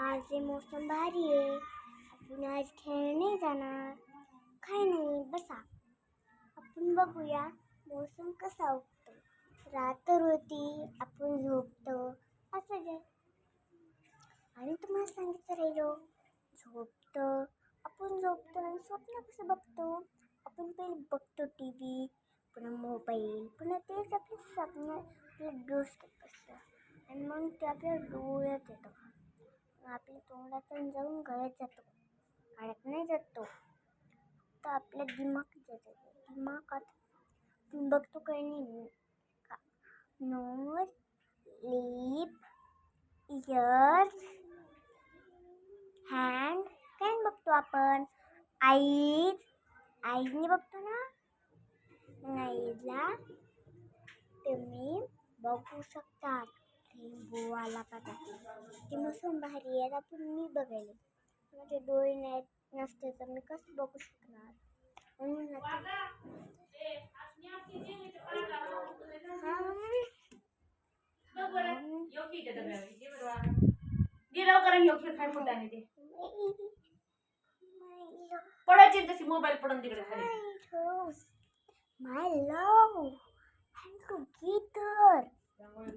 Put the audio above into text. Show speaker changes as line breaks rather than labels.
आज हे मौसम भारी आहे. आपण आज खेळणे जाणार. काय नाही, बसा. आपण बघूया मौसम कसा उगतो. रात्र होती, आपण झोपतो, असं जे. आणि तुम्हाला सांगितलं राहिलो, झोपतो, आपण झोपतो आणि स्वप्न कसं बघतो. आपण पहिले बघतो टी व्ही, पुन्हा मोबाईल, पुन्हा तेच आपले स्वप्न आपल्या डोसक्यात बसतं आणि मग ते आपल्या डोळ्यात येतं. आपल्या तोंडातून जाऊन गळ्यात जातो. गळ्यात नाही जातो तर आपल्या दिमागात जातो. दिमागात आपण बघतो काही नाही का, नोज, लिप, इयर्स, हँड, काय बघतो आपण. आईजने बघतो ना. आईला तुम्ही बघू शकतात. रेनबो आला का, ते मौसम भारी आहे. आपण मी बघायला माझे डोळे नसते तर मी कसं बघू शकणार. म्हणून
पडायची तशी मोबाईल पडून तिकडे खाली.
माय लव,